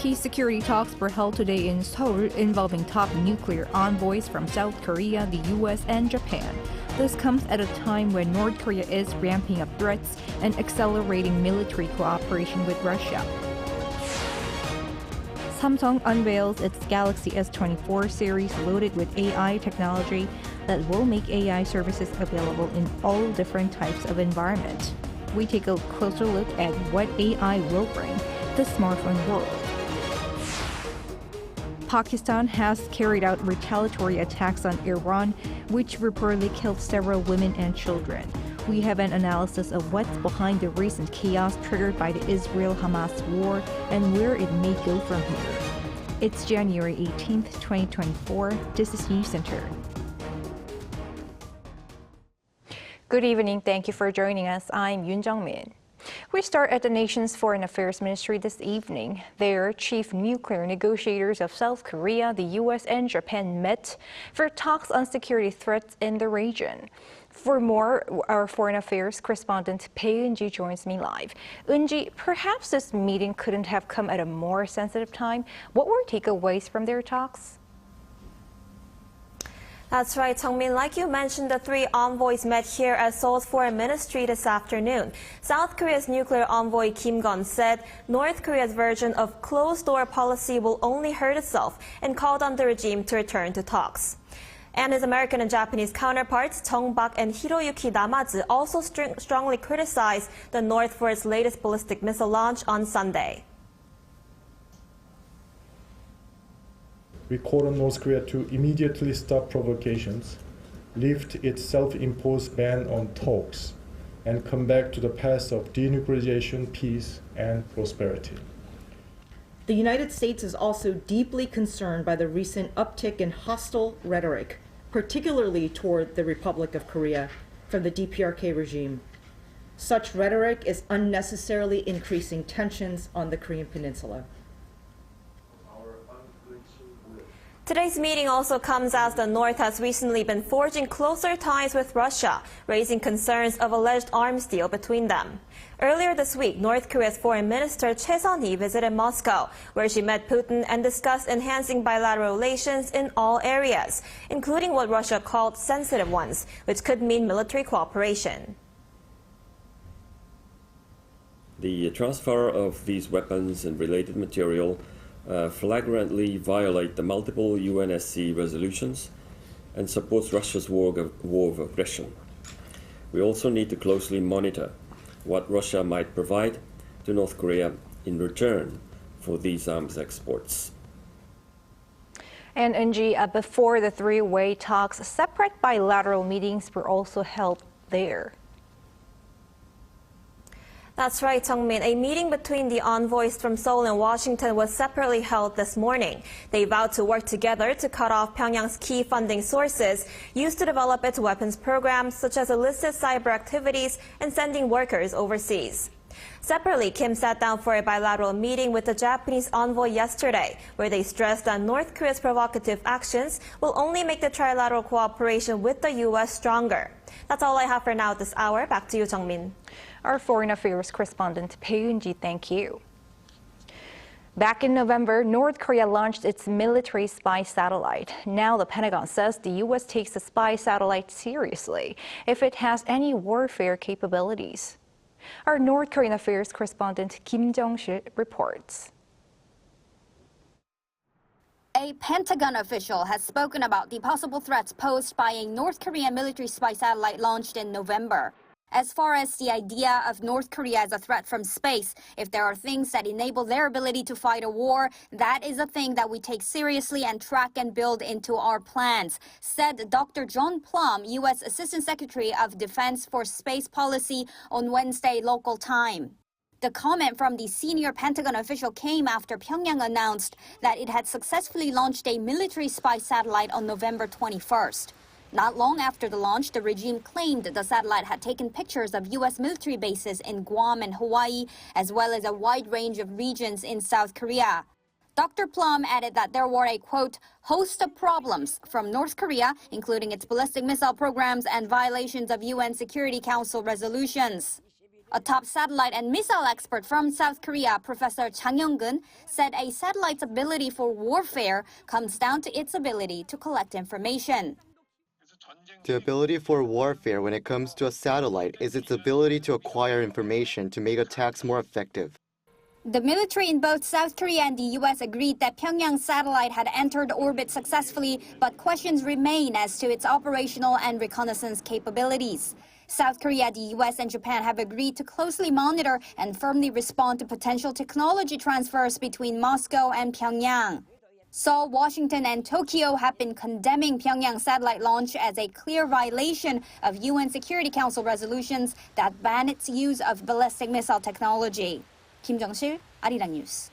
Peace security talks were held today in Seoul involving top nuclear envoys from South Korea, the US, and Japan. This comes at a time when North Korea is ramping up threats and accelerating military cooperation with Russia. Samsung unveils its Galaxy S24 series loaded with AI technology that will make AI services available in all different types of environment. We take a closer look at what AI will bring to the smartphone world. Pakistan has carried out retaliatory attacks on Iran, which reportedly killed several women and children. We have an analysis of what's behind the recent chaos triggered by the Israel-Hamas war and where it may go from here. It's January 18th, 2024. This is Newscenter. Good evening. Thank you for joining us. I'm Yoon Jung-min. We start at the nation's Foreign Affairs Ministry this evening. Their chief nuclear negotiators of South Korea, the U.S., and Japan met for talks on security threats in the region. For more, our Foreign Affairs correspondent Bae Eun-ji joins me live. Eun-ji, perhaps this meeting couldn't have come at a more sensitive time. What were takeaways from their talks? That's right, Sung-min. Like you mentioned, the three envoys met here at Seoul's Foreign Ministry this afternoon. South Korea's nuclear envoy Kim Gun said North Korea's version of closed-door policy will only hurt itself and called on the regime to return to talks. And his American and Japanese counterparts, Chung Bak and Hiroyuki Namazu, also strongly criticized the North for its latest ballistic missile launch on Sunday. We call on North Korea to immediately stop provocations, lift its self-imposed ban on talks, and come back to the path of denuclearization, peace, and prosperity. The United States is also deeply concerned by the recent uptick in hostile rhetoric, particularly toward the Republic of Korea, from the DPRK regime. Such rhetoric is unnecessarily increasing tensions on the Korean Peninsula. Today's meeting also comes as the North has recently been forging closer ties with Russia, raising concerns of alleged arms deal between them. Earlier this week, North Korea's Foreign Minister Choi Sun-hee visited Moscow, where she met Putin and discussed enhancing bilateral relations in all areas, including what Russia called sensitive ones, which could mean military cooperation. The transfer of these weapons and related material flagrantly violate the multiple UNSC resolutions and supports Russia's war of aggression. We also need to closely monitor what Russia might provide to North Korea in return for these arms exports. And Eun-ji, before the three-way talks, separate bilateral meetings were also held there. That's right, Sung-min. A meeting between the envoys from Seoul and Washington was separately held this morning. They vowed to work together to cut off Pyongyang's key funding sources used to develop its weapons programs, such as illicit cyber activities and sending workers overseas. Separately, Kim sat down for a bilateral meeting with the Japanese envoy yesterday, where they stressed that North Korea's provocative actions will only make the trilateral cooperation with the U.S. stronger. That's all I have for now this hour. Back to you, Jung-min. Our Foreign Affairs correspondent Bae Eun-ji, thank you. Back in November, North Korea launched its military spy satellite. Now the Pentagon says the U.S. takes the spy satellite seriously if it has any warfare capabilities. Our North Korean Affairs correspondent Kim Jong-sil reports. A Pentagon official has spoken about the possible threats posed by a North Korean military spy satellite launched in November. As far as the idea of North Korea as a threat from space, if there are things that enable their ability to fight a war, that is a thing that we take seriously and track and build into our plans, said Dr. John Plum, U.S. Assistant Secretary of Defense for Space Policy, on Wednesday local time. The comment from the senior Pentagon official came after Pyongyang announced that it had successfully launched a military spy satellite on November 21st. Not long after the launch, the regime claimed the satellite had taken pictures of U.S. military bases in Guam and Hawaii, as well as a wide range of regions in South Korea. Dr. Plum added that there were a, quote, host of problems from North Korea, including its ballistic missile programs and violations of UN Security Council resolutions. A top satellite and missile expert from South Korea, Professor Chang Yong-gun, said a satellite's ability for warfare comes down to its ability to collect information. The ability for warfare when it comes to a satellite is its ability to acquire information to make attacks more effective. The military in both South Korea and the U.S. agreed that Pyongyang's satellite had entered orbit successfully, but questions remain as to its operational and reconnaissance capabilities. South Korea, the U.S. and Japan have agreed to closely monitor and firmly respond to potential technology transfers between Moscow and Pyongyang. Seoul, Washington, and Tokyo have been condemning Pyongyang's satellite launch as a clear violation of UN Security Council resolutions that ban its use of ballistic missile technology. Kim Jong-sil, Arirang News.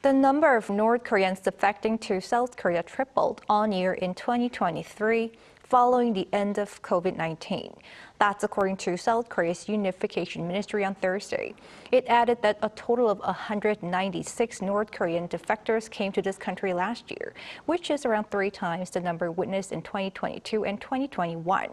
The number of North Koreans defecting to South Korea tripled on year in 2023 following the end of COVID-19. That's according to South Korea's Unification Ministry on Thursday. It added that a total of 196 North Korean defectors came to this country last year, which is around 3 times the number witnessed in 2022 and 2021.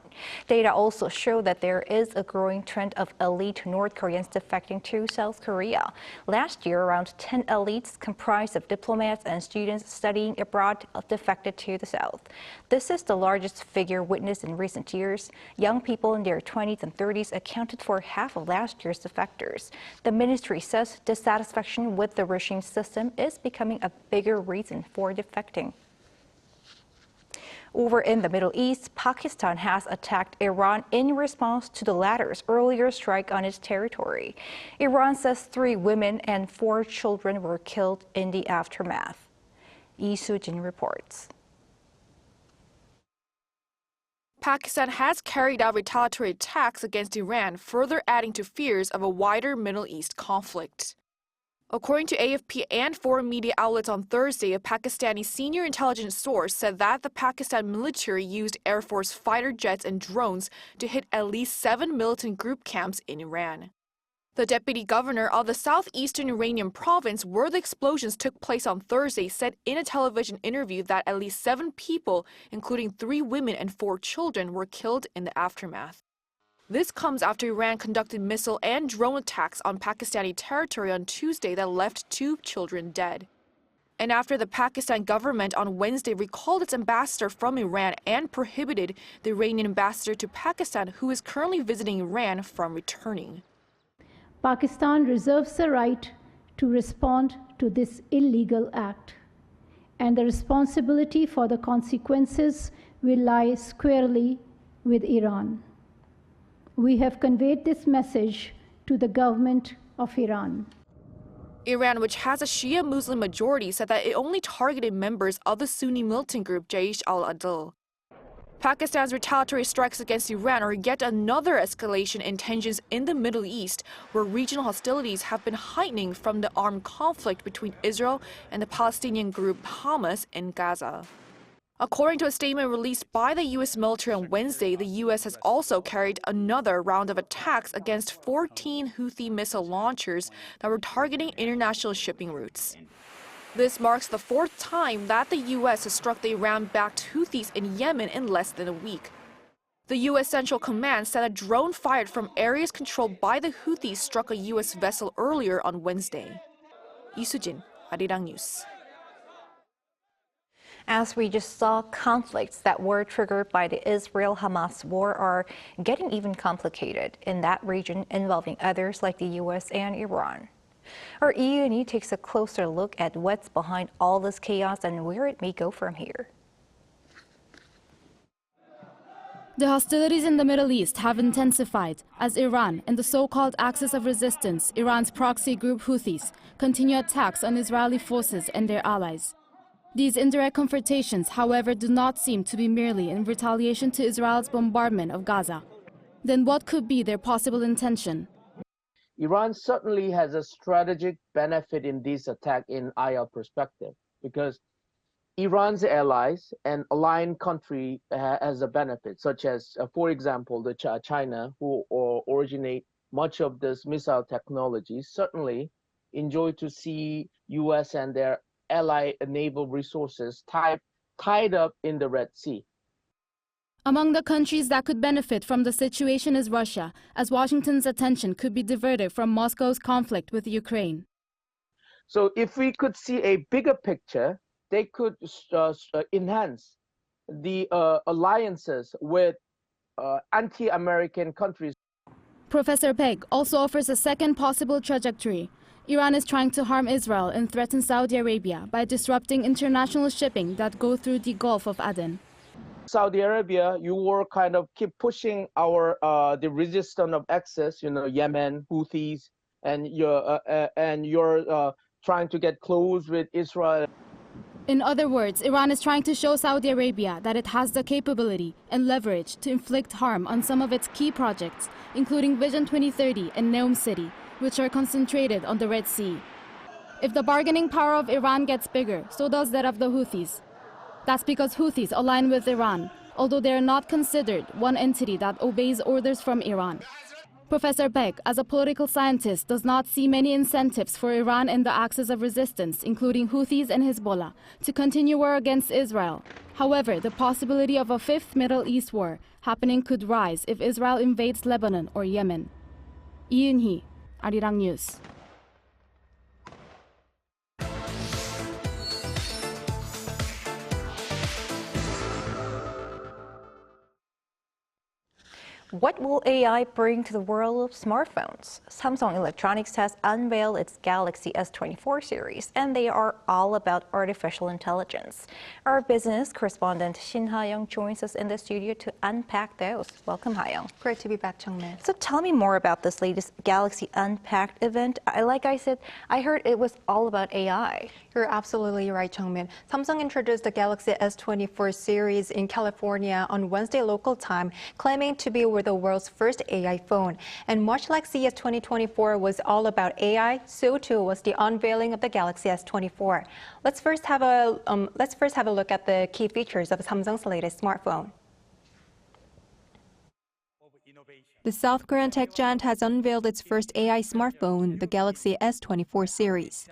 Data also show that there is a growing trend of elite North Koreans defecting to South Korea. Last year, around 10 elites comprised of diplomats and students studying abroad defected to the South. This is the largest figure witnessed in recent years. Young people in their 20s and 30s accounted for half of last year's defectors. The ministry says dissatisfaction with the regime system is becoming a bigger reason for defecting. Over in the Middle East, Pakistan has attacked Iran in response to the latter's earlier strike on its territory. Iran says 3 women and 4 children were killed in the aftermath. Lee Soo-jin reports. Pakistan has carried out retaliatory attacks against Iran, further adding to fears of a wider Middle East conflict. According to AFP and foreign media outlets on Thursday, a Pakistani senior intelligence source said that the Pakistan military used Air Force fighter jets and drones to hit at least 7 militant group camps in Iran. The deputy governor of the southeastern Iranian province where the explosions took place on Thursday said in a television interview that at least 7 people, including 3 women and 4 children, were killed in the aftermath. This comes after Iran conducted missile and drone attacks on Pakistani territory on Tuesday that left 2 children dead. And after the Pakistan government on Wednesday recalled its ambassador from Iran and prohibited the Iranian ambassador to Pakistan, who is currently visiting Iran, from returning. Pakistan reserves the right to respond to this illegal act, and the responsibility for the consequences will lie squarely with Iran. We have conveyed this message to the government of Iran. Iran, which has a Shia Muslim majority, said that it only targeted members of the Sunni militant group Jaish al-Adl. Pakistan's retaliatory strikes against Iran are yet another escalation in tensions in the Middle East, where regional hostilities have been heightening from the armed conflict between Israel and the Palestinian group Hamas in Gaza. According to a statement released by the U.S. military on Wednesday, the U.S. has also carried another round of attacks against 14 Houthi missile launchers that were targeting international shipping routes. This marks the 4th time that the U.S. has struck the Iran-backed Houthis in Yemen in less than a week. The U.S. Central Command said a drone fired from areas controlled by the Houthis struck a U.S. vessel earlier on Wednesday. Lee Soo-jin, Arirang News. As we just saw, conflicts that were triggered by the Israel-Hamas war are getting even complicated in that region, involving others like the U.S. and Iran. Our E&E takes a closer look at what's behind all this chaos and where it may go from here. The hostilities in the Middle East have intensified as Iran and the so-called Axis of Resistance, Iran's proxy group Houthis, continue attacks on Israeli forces and their allies. These indirect confrontations, however, do not seem to be merely in retaliation to Israel's bombardment of Gaza. Then what could be their possible intention? Iran certainly has a strategic benefit in this attack in IR perspective, because Iran's allies and aligned country has a benefit, such as, for example, the China, who originate much of this missile technology, certainly enjoy to see U.S. and their ally naval resources tied up in the Red Sea. Among the countries that could benefit from the situation is Russia, as Washington's attention could be diverted from Moscow's conflict with Ukraine. So if we could see a bigger picture, they could enhance the alliances with anti-American countries. Professor Peg also offers a second possible trajectory. Iran is trying to harm Israel and threaten Saudi Arabia by disrupting international shipping that go through the Gulf of Aden. Saudi Arabia, you were kind of keep pushing our the resistance of access, Yemen, Houthis, and you're trying to get close with Israel. In other words, Iran is trying to show Saudi Arabia that it has the capability and leverage to inflict harm on some of its key projects, including Vision 2030 and Neom City, which are concentrated on the Red Sea. If the bargaining power of Iran gets bigger, so does that of the Houthis. That's because Houthis align with Iran, although they are not considered one entity that obeys orders from Iran. Professor Beck, as a political scientist, does not see many incentives for Iran and the axis of resistance, including Houthis and Hezbollah, to continue war against Israel. However, the possibility of a fifth Middle East war happening could rise if Israel invades Lebanon or Yemen. Lee Eun-hee, Arirang News. What will AI bring to the world of smartphones? Samsung Electronics has unveiled its Galaxy S24 series, and they are all about artificial intelligence. Our business correspondent Shin Ha-young joins us in the studio to unpack those. Welcome, Ha-young. Great to be back, Jung-min. So tell me more about this latest Galaxy Unpacked event. Like I said, I heard it was all about AI. You're absolutely right, Jung-min. Samsung introduced the Galaxy S24 series in California on Wednesday local time, claiming to be the world's first AI phone. And much like CES 2024 was all about AI, so too was the unveiling of the Galaxy S24. Let's first have a look at the key features of Samsung's latest smartphone. The South Korean tech giant has unveiled its first AI smartphone, the Galaxy S24 series.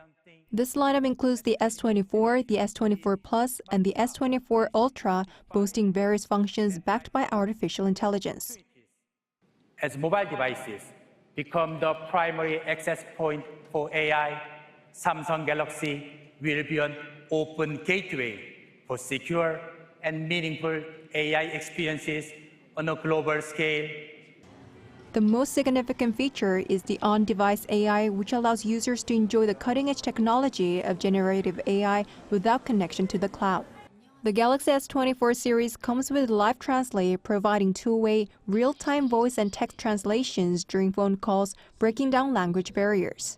This lineup includes the S24, the S24 Plus, and the S24 Ultra, boasting various functions backed by artificial intelligence. As mobile devices become the primary access point for AI, Samsung Galaxy will be an open gateway for secure and meaningful AI experiences on a global scale. The most significant feature is the on-device AI, which allows users to enjoy the cutting-edge technology of generative AI without connection to the cloud. The Galaxy S24 series comes with Live Translate, providing two-way, real-time voice and text translations during phone calls, breaking down language barriers.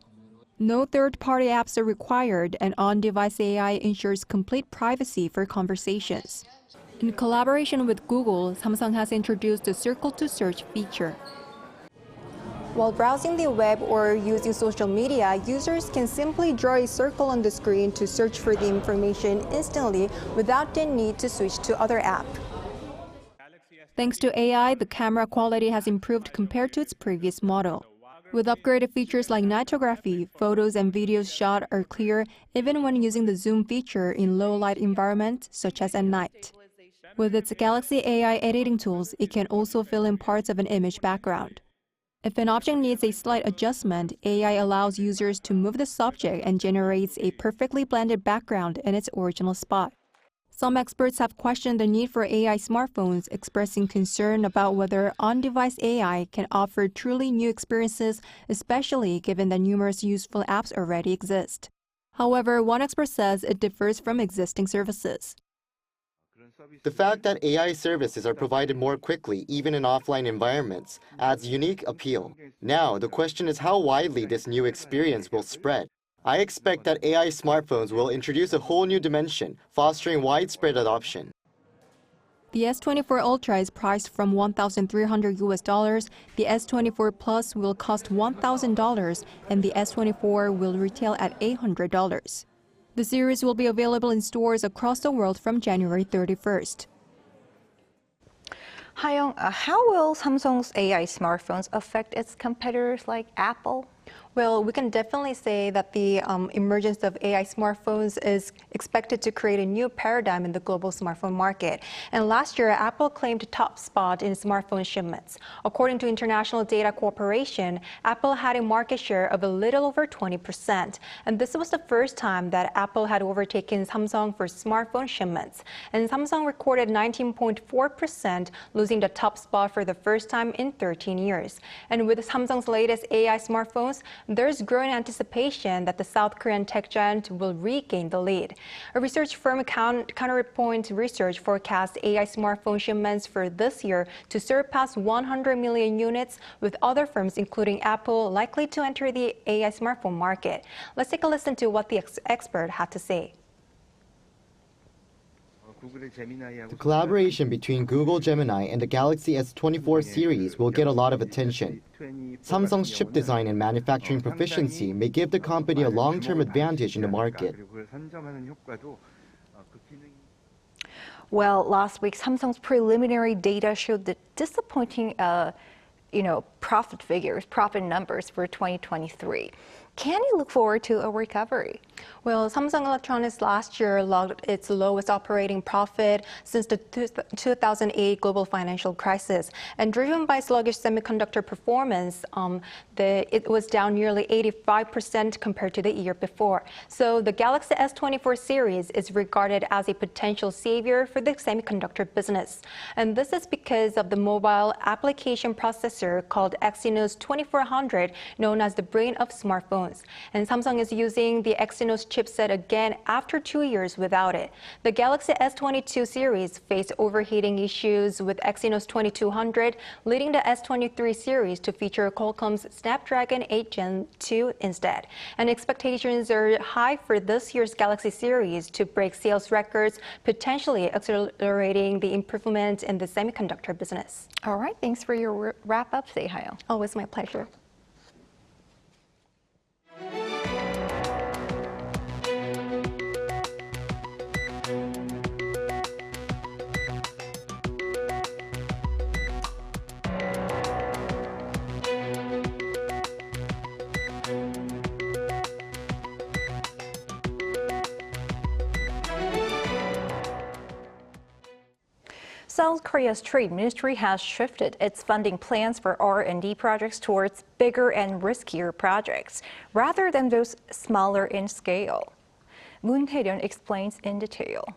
No third-party apps are required, and on-device AI ensures complete privacy for conversations. In collaboration with Google, Samsung has introduced the Circle to Search feature. While browsing the web or using social media, users can simply draw a circle on the screen to search for the information instantly without the need to switch to other app. Thanks to AI, the camera quality has improved compared to its previous model. With upgraded features like nitography, photos and videos shot are clear even when using the zoom feature in low-light environments such as at night. With its Galaxy AI editing tools, it can also fill in parts of an image background. If an object needs a slight adjustment, AI allows users to move the subject and generates a perfectly blended background in its original spot. Some experts have questioned the need for AI smartphones, expressing concern about whether on-device AI can offer truly new experiences, especially given that numerous useful apps already exist. However, one expert says it differs from existing services. The fact that AI services are provided more quickly, even in offline environments, adds unique appeal. Now, the question is how widely this new experience will spread. I expect that AI smartphones will introduce a whole new dimension, fostering widespread adoption. The S24 Ultra is priced from $1,300, the S24 Plus will cost $1,000, and the S24 will retail at $800. The series will be available in stores across the world from January 31st. Ha-young, how will Samsung's AI smartphones affect its competitors like Apple? Well, we can definitely say that the emergence of AI smartphones is expected to create a new paradigm in the global smartphone market. And last year, Apple claimed top spot in smartphone shipments. According to International Data Corporation, Apple had a market share of a little over 20%. And this was the first time that Apple had overtaken Samsung for smartphone shipments. And Samsung recorded 19.4%, losing the top spot for the first time in 13 years. And with Samsung's latest AI smartphones, there's growing anticipation that the South Korean tech giant will regain the lead. A research firm Counterpoint Research forecasts AI smartphone shipments for this year to surpass 100 million units, with other firms including Apple likely to enter the AI smartphone market. Let's take a listen to what the expert had to say. The collaboration between Google Gemini and the Galaxy S24 series will get a lot of attention. Samsung's chip design and manufacturing proficiency may give the company a long-term advantage in the market. Well, last week, Samsung's preliminary data showed the disappointing profit numbers for 2023. Can you look forward to a recovery? Well, Samsung Electronics last year logged its lowest operating profit since the 2008 global financial crisis. And driven by sluggish semiconductor performance, it was down nearly 85% compared to the year before. So the Galaxy S24 series is regarded as a potential savior for the semiconductor business. And this is because of the mobile application processor called Exynos 2400, known as the brain of smartphones. And Samsung is using the Exynos chipset again after 2 years without it. The Galaxy S22 series faced overheating issues with Exynos 2200, leading the S23 series to feature Qualcomm's Snapdragon 8 Gen 2 instead. And expectations are high for this year's Galaxy series to break sales records, potentially accelerating the improvement in the semiconductor business. All right, thanks for your wrap-up, Sehyo. Always my pleasure. South Korea's Trade Ministry has shifted its funding plans for R&D projects towards bigger and riskier projects, rather than those smaller in scale. Moon Hae-ryun explains in detail.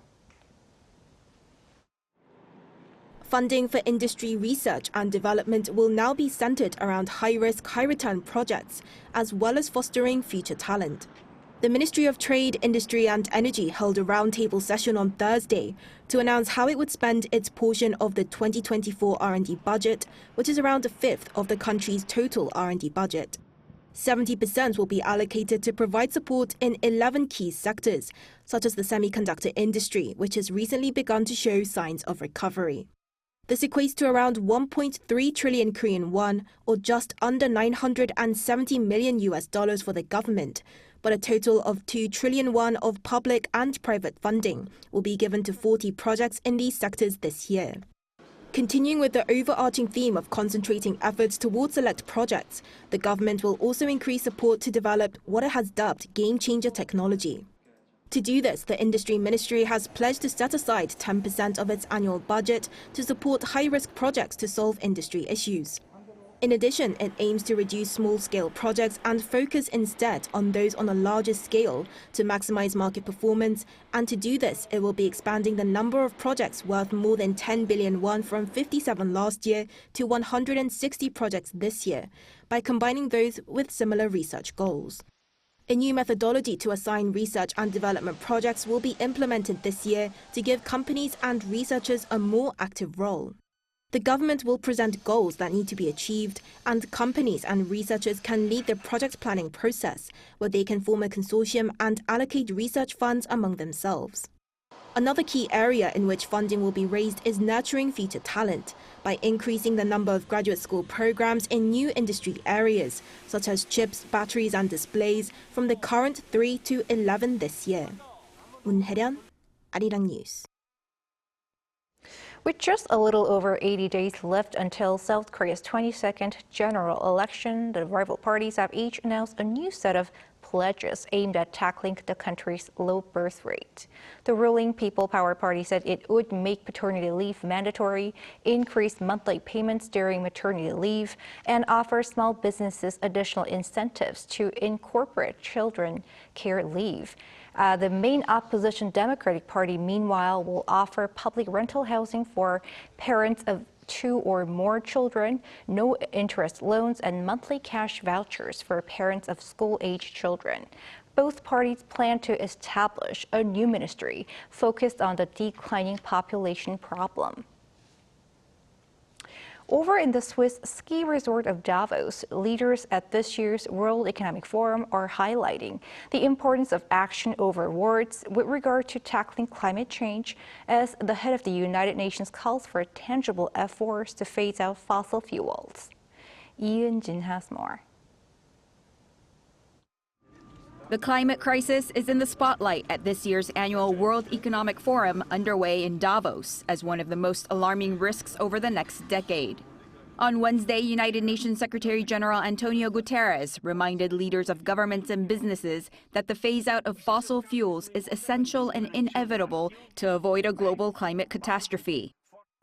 Funding for industry research and development will now be centered around high-risk, high-return projects, as well as fostering future talent. The Ministry of Trade, Industry and Energy held a roundtable session on Thursday to announce how it would spend its portion of the 2024 R&D budget, which is around a fifth of the country's total R&D budget. 70% will be allocated to provide support in 11 key sectors, such as the semiconductor industry, which has recently begun to show signs of recovery. This equates to around 1.3 trillion Korean won, or just under $970 million for the government. But a total of 2 trillion won of public and private funding will be given to 40 projects in these sectors this year. Continuing with the overarching theme of concentrating efforts towards select projects, the government will also increase support to develop what it has dubbed game-changer technology. To do this, the Industry Ministry has pledged to set aside 10% of its annual budget to support high-risk projects to solve industry issues. In addition, it aims to reduce small-scale projects and focus instead on those on a larger scale to maximize market performance, and to do this, it will be expanding the number of projects worth more than 10 billion won from 57 last year to 160 projects this year, by combining those with similar research goals. A new methodology to assign research and development projects will be implemented this year to give companies and researchers a more active role. The government will present goals that need to be achieved, and companies and researchers can lead the project planning process, where they can form a consortium and allocate research funds among themselves. Another key area in which funding will be raised is nurturing future talent, by increasing the number of graduate school programs in new industry areas, such as chips, batteries and displays, from the current 3 to 11 this year. Moon Hae-ryun, Arirang News. With just a little over 80 days left until South Korea's 22nd general election, the rival parties have each announced a new set of pledges aimed at tackling the country's low birth rate. The ruling People Power Party said it would make paternity leave mandatory, increase monthly payments during maternity leave, and offer small businesses additional incentives to incorporate children care leave. The main opposition Democratic Party, meanwhile, will offer public rental housing for parents of 2 or more children, no interest loans, and monthly cash vouchers for parents of school-age children. Both parties plan to establish a new ministry focused on the declining population problem. Over in the Swiss ski resort of Davos, leaders at this year's World Economic Forum are highlighting the importance of action over words with regard to tackling climate change, as the head of the United Nations calls for tangible efforts to phase out fossil fuels. Lee Eun-jin has more. The climate crisis is in the spotlight at this year's annual World Economic Forum underway in Davos as one of the most alarming risks over the next decade. On Wednesday, United Nations Secretary General Antonio Guterres reminded leaders of governments and businesses that the phase-out of fossil fuels is essential and inevitable to avoid a global climate catastrophe.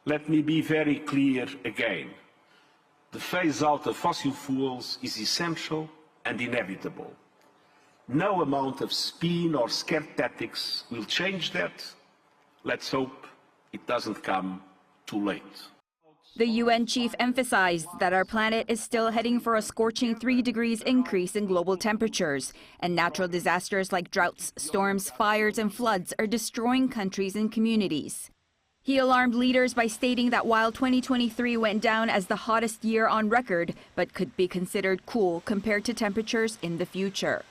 Let me be very clear again. The phase-out of fossil fuels is essential and inevitable. No amount of spin or scare tactics will change that. Let's hope it doesn't come too late. The UN chief emphasized that our planet is still heading for a scorching 3 degrees increase in global temperatures, and natural disasters like droughts, storms, fires, and floods are destroying countries and communities. He alarmed leaders by stating that while 2023 went down as the hottest year on record, but could be considered cool compared to temperatures in the future.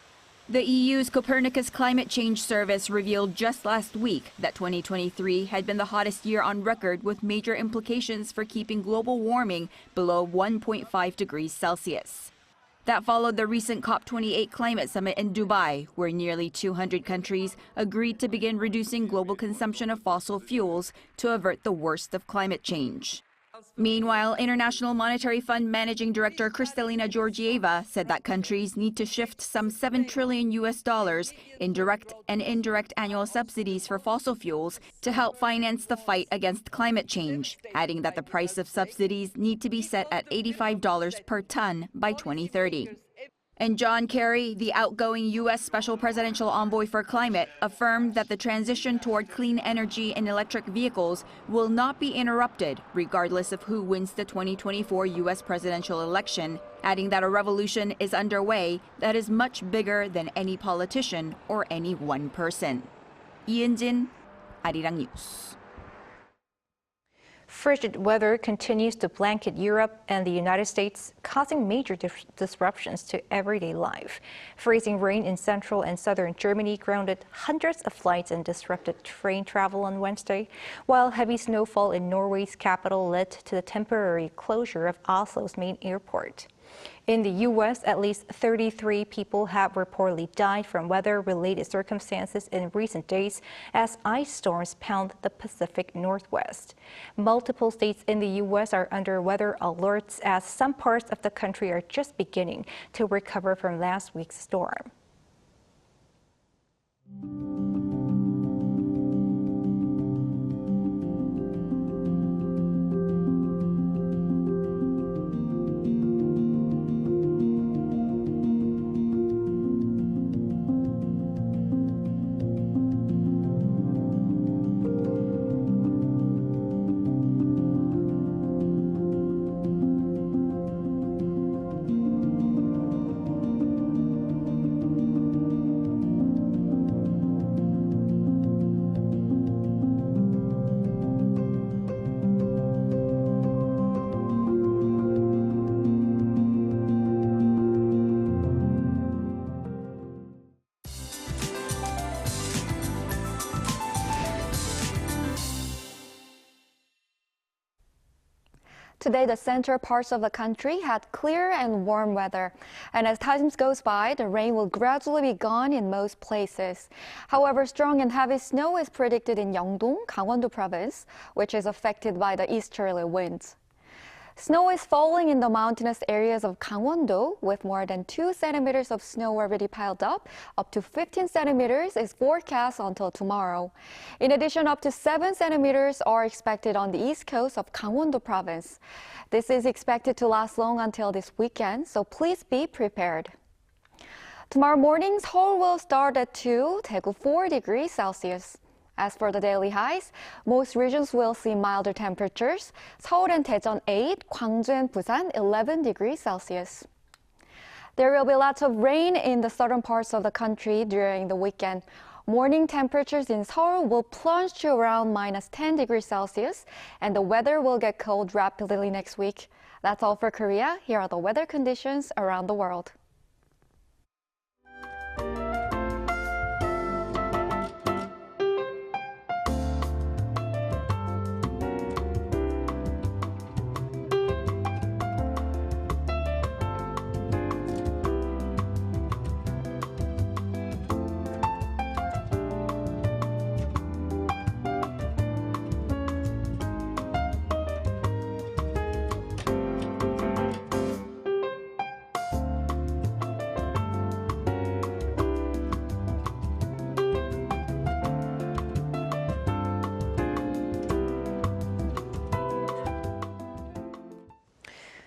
The EU's Copernicus Climate Change Service revealed just last week that 2023 had been the hottest year on record, with major implications for keeping global warming below 1.5 degrees Celsius. That followed the recent COP28 climate summit in Dubai, where nearly 200 countries agreed to begin reducing global consumption of fossil fuels to avert the worst of climate change. Meanwhile, International Monetary Fund Managing Director Kristalina Georgieva said that countries need to shift some $7 trillion in direct and indirect annual subsidies for fossil fuels to help finance the fight against climate change, adding that the price of subsidies need to be set at $85 per ton by 2030. And John Kerry, the outgoing U.S. Special Presidential Envoy for Climate, affirmed that the transition toward clean energy and electric vehicles will not be interrupted, regardless of who wins the 2024 U.S. presidential election, adding that a revolution is underway that is much bigger than any politician or any one person. Lee Eun-jin, Arirang News. Frigid weather continues to blanket Europe and the United States, causing major disruptions to everyday life. Freezing rain in central and southern Germany grounded hundreds of flights and disrupted train travel on Wednesday, while heavy snowfall in Norway's capital led to the temporary closure of Oslo's main airport. In the U.S., at least 33 people have reportedly died from weather-related circumstances in recent days as ice storms pound the Pacific Northwest. Multiple states in the U.S. are under weather alerts as some parts of the country are just beginning to recover from last week's storm. Today, the central parts of the country had clear and warm weather. And as time goes by, the rain will gradually be gone in most places. However, strong and heavy snow is predicted in Yeongdong, Gangwon province, which is affected by the easterly winds. Snow is falling in the mountainous areas of Gangwon-do, with more than 2 centimeters of snow already piled up. Up to 15 centimeters is forecast until tomorrow. In addition, up to 7 centimeters are expected on the east coast of Gangwon-do province. This is expected to last long until this weekend, so please be prepared. Tomorrow morning, Seoul will start at 2, Daegu 4 degrees Celsius. As for the daily highs, most regions will see milder temperatures. Seoul and Daejeon 8, Gwangju and Busan 11 degrees Celsius. There will be lots of rain in the southern parts of the country during the weekend. Morning temperatures in Seoul will plunge to around -10 degrees Celsius, and the weather will get cold rapidly next week. That's all for Korea. Here are the weather conditions around the world.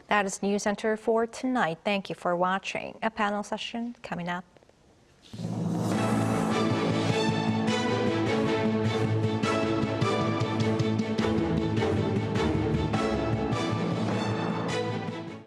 That is Newscenter for tonight. Thank you for watching. A panel session coming up.